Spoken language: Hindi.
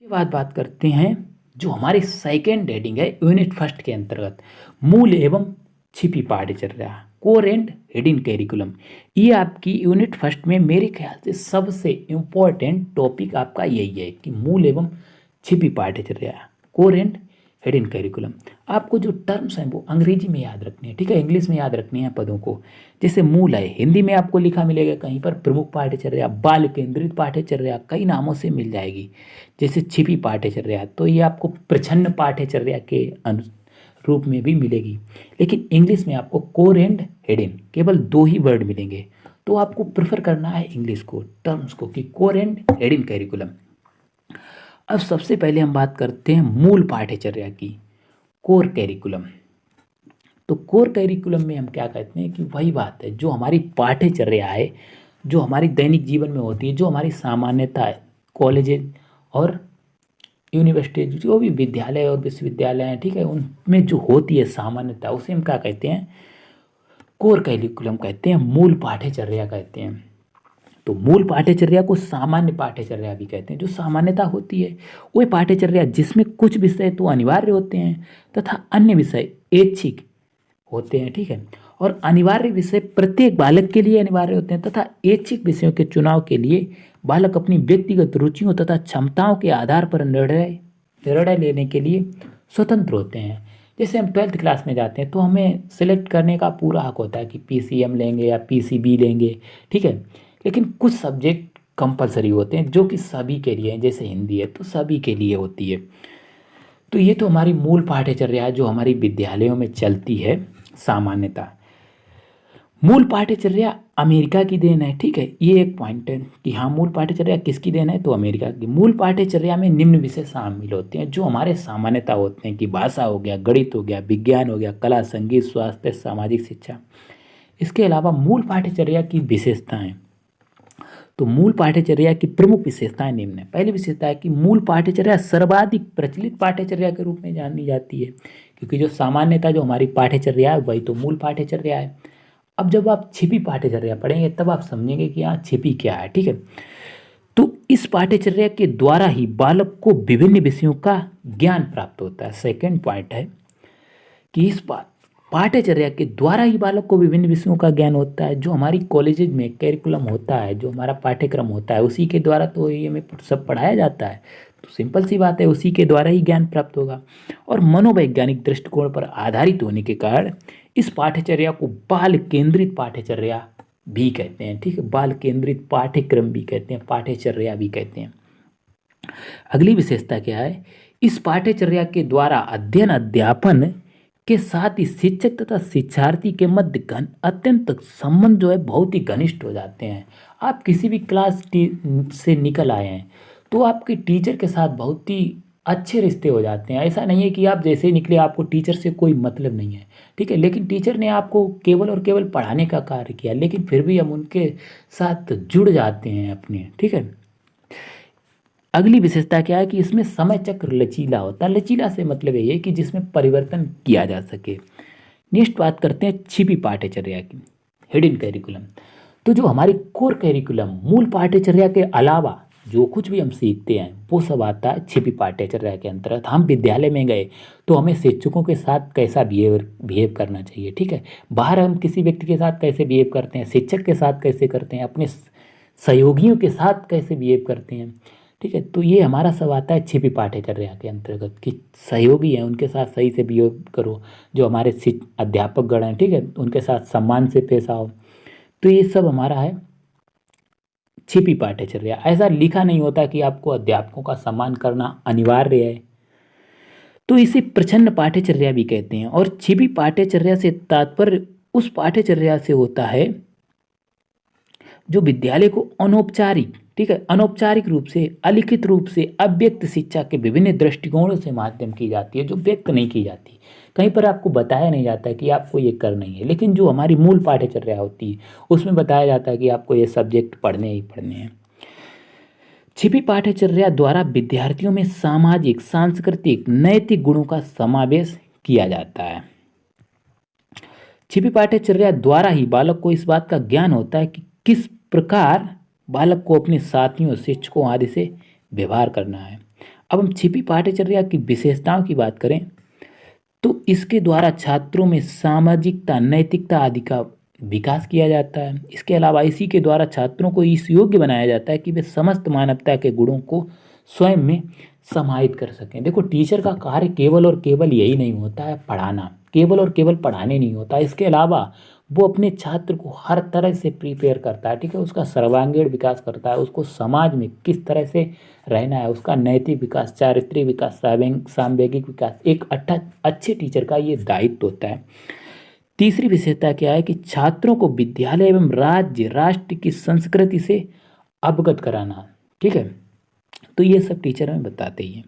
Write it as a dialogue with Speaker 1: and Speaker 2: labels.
Speaker 1: के बाद बात करते हैं जो हमारी सेकेंड हेडिंग है यूनिट फर्स्ट के अंतर्गत मूल एवं छिपी पाठ्यचर्या, कोर एंड हिडन कैरिकुलम। ये आपकी यूनिट फर्स्ट में मेरे ख्याल से सबसे इम्पोर्टेंट टॉपिक आपका यही है कि मूल एवं छिपी पाठ्यचर्या, कोर एंड हिडन कैरिकुलम। आपको जो टर्म्स हैं वो अंग्रेजी में याद रखनी है, ठीक है, इंग्लिश में याद रखनी है पदों को। जैसे मूल है, हिंदी में आपको लिखा मिलेगा कहीं पर प्रमुख पाठ्यचर्या, बाल केंद्रित पाठ्यचर्या, कई नामों से मिल जाएगी। जैसे छिपी पाठ्यचर्या तो ये आपको प्रच्छन्न पाठ्यचर्या के रूप में भी मिलेगी। लेकिन इंग्लिश में आपको कोर एंड हिडन केवल दो ही वर्ड मिलेंगे, तो आपको प्रेफर करना है इंग्लिश को, टर्म्स को, कि कोर एंड हिडन कैरिकुलम। अब सबसे पहले हम बात करते हैं मूल पाठ्यचर्या की, कोर कैरिकुलम। तो कोर कैरिकुलम में हम क्या कहते हैं कि वही बात है जो हमारी पाठ्यचर्या है, जो हमारी दैनिक जीवन में होती है, जो हमारी सामान्यता है, कॉलेज और यूनिवर्सिटी, जो भी विद्यालय और विश्वविद्यालय हैं, ठीक है, उनमें जो होती है सामान्यता, उसे हम क्या कहते हैं, कोर कैरिकुलम कहते हैं, मूल पाठ्यचर्या कहते हैं। तो मूल पाठ्यचर्या को सामान्य पाठ्यचर्या भी कहते हैं। जो सामान्यता होती है वह पाठ्यचर्या जिसमें कुछ विषय तो अनिवार्य होते हैं तथा अन्य विषय ऐच्छिक होते हैं, ठीक है, और अनिवार्य विषय प्रत्येक बालक के लिए अनिवार्य होते हैं तथा ऐच्छिक विषयों के चुनाव के लिए बालक अपनी व्यक्तिगत रुचियों तथा क्षमताओं के आधार पर निर्णय लेने के लिए स्वतंत्र होते हैं। जैसे हम 12th क्लास में जाते हैं तो हमें सिलेक्ट करने का पूरा हक होता है कि पीसीएम लेंगे या पीसीबी लेंगे, ठीक है, लेकिन कुछ सब्जेक्ट कंपलसरी होते हैं जो कि सभी के लिए हैं। जैसे हिंदी है तो सभी के लिए होती है। तो ये तो हमारी मूल पाठ्यचर्या है जो हमारी विद्यालयों में चलती है, सामान्यता। मूल पाठ्यचर्या अमेरिका की देन है, ठीक है, ये एक पॉइंट है कि हाँ मूल पाठ्यचर्या किसकी देन है, तो अमेरिका की। मूल पाठ्यचर्या में निम्न विषय शामिल होते हैं जो हमारे सामान्यता होते हैं कि भाषा हो गया, गणित हो गया, विज्ञान हो गया, कला, संगीत, स्वास्थ्य, सामाजिक शिक्षा। इसके अलावा मूल पाठ्यचर्या की विशेषताएं, तो मूल पाठ्यचर्या की प्रमुख विशेषताएं निम्न है। पहली विशेषता है कि मूल पाठ्यचर्या सर्वाधिक प्रचलित पाठ्यचर्या के रूप में जानी जाती है, क्योंकि जो सामान्यता जो हमारी पाठ्यचर्या है वही तो मूल पाठ्यचर्या है। अब जब आप छिपी पाठ्यचर्या पढ़ेंगे तब आप समझेंगे कि यहाँ छिपी क्या है, ठीक है। तो इस पाठ्यचर्या के द्वारा ही बालक को विभिन्न विषयों का ज्ञान प्राप्त होता है। सेकेंड पॉइंट है कि इस पाठ्यचर्या के द्वारा ही बालक को विभिन्न विषयों का ज्ञान होता है। जो हमारी कॉलेजेज में कैरिकुलम होता है, जो हमारा पाठ्यक्रम होता है, उसी के द्वारा तो ये हमें सब पढ़ाया जाता है। तो सिंपल सी बात है, उसी के द्वारा ही ज्ञान प्राप्त होगा। और मनोवैज्ञानिक दृष्टिकोण पर आधारित होने के कारण इस पाठ्यचर्या को बाल केंद्रित पाठ्यचर्या भी कहते हैं, ठीक है, बाल केंद्रित पाठ्यक्रम भी कहते हैं, पाठ्यचर्या भी कहते हैं। अगली विशेषता क्या है, इस पाठ्यचर्या के द्वारा अध्ययन अध्यापन के साथ ही शिक्षक तथा शिक्षार्थी के मध्य अत्यंत संबंध जो है बहुत ही घनिष्ठ हो जाते हैं। आप किसी भी क्लास से निकल आए हैं तो आपके टीचर के साथ बहुत ही अच्छे रिश्ते हो जाते हैं। ऐसा नहीं है कि आप जैसे ही निकले आपको टीचर से कोई मतलब नहीं है, ठीक है, लेकिन टीचर ने आपको केवल और केवल पढ़ाने का कार्य किया, लेकिन फिर भी हम उनके साथ जुड़ जाते हैं अपने, ठीक है। अगली विशेषता क्या है कि इसमें समय चक्र लचीला होता है। लचीला से मतलब ये है कि जिसमें परिवर्तन किया जा सके। नेक्स्ट बात करते हैं छिपी पाठ्यचर्या की, हिडन कैरिकुलम। तो जो हमारी कोर कैरिकुलम, मूल पाठ्यचर्या के अलावा जो कुछ भी हम सीखते हैं वो सब आता है छिपी पाठ्यचर्या के अंतर्गत। हम विद्यालय में गए तो हमें शिक्षकों के साथ कैसा बिहेव करना चाहिए, ठीक है, बाहर हम किसी व्यक्ति के साथ कैसे बिहेव करते हैं, शिक्षक के साथ कैसे करते हैं, अपने सहयोगियों के साथ कैसे बिहेव करते हैं, ठीक है। तो ये हमारा सब आता है छिपी पाठ्यचर्या के अंतर्गत कि सहयोगी हैं उनके साथ सही से बिहेव करो, जो हमारे अध्यापक गण हैं, ठीक है, उनके साथ सम्मान से पेश आओ। तो ये सब हमारा है छिपी पाठ्यचर्या। ऐसा लिखा नहीं होता कि आपको अध्यापकों का सम्मान करना अनिवार्य है, तो इसे प्रच्छन्न पाठ्यचर्या भी कहते हैं। और छिपी पाठ्यचर्या से तात्पर्य उस पाठ्यचर्या से होता है जो विद्यालय को अनौपचारिक, ठीक है, अनौपचारिक रूप से, अलिखित रूप से अव्यक्त शिक्षा के विभिन्न दृष्टिकोणों से माध्यम की जाती है, जो व्यक्त नहीं की जाती। कहीं पर आपको बताया नहीं जाता है कि आपको ये करना ही है, लेकिन जो हमारी मूल पाठ्यचर्या होती है उसमें बताया जाता है कि आपको ये सब्जेक्ट पढ़ने ही पढ़ने हैं। छिपी पाठ्यचर्या द्वारा विद्यार्थियों में सामाजिक, सांस्कृतिक, नैतिक गुणों का समावेश किया जाता है। छिपी पाठ्यचर्या द्वारा ही बालक को इस बात का ज्ञान होता है कि किस प्रकार बालक को अपने साथियों, शिक्षकों आदि से व्यवहार करना है। अब हम छिपी पाठ्यचर्या की विशेषताओं की बात करें तो इसके द्वारा छात्रों में सामाजिकता, नैतिकता आदि का विकास किया जाता है। इसके अलावा इसी के द्वारा छात्रों को इस योग्य बनाया जाता है कि वे समस्त मानवता के गुणों को स्वयं में समाहित कर सकें। देखो, टीचर का कार्य केवल और केवल यही नहीं होता है पढ़ाना, केवल और केवल पढ़ाने नहीं होता। इसके अलावा वो अपने छात्र को हर तरह से प्रिपेयर करता है, ठीक है, उसका सर्वांगीण विकास करता है, उसको समाज में किस तरह से रहना है, उसका नैतिक विकास, चारित्रिक विकास, सांवेगिक विकास, एक अच्छे टीचर का ये दायित्व होता है। तीसरी विशेषता क्या है कि छात्रों को विद्यालय एवं राज्य राष्ट्र की संस्कृति से अवगत कराना, ठीक है। तो ये सब टीचर हमें बताते ही हैं।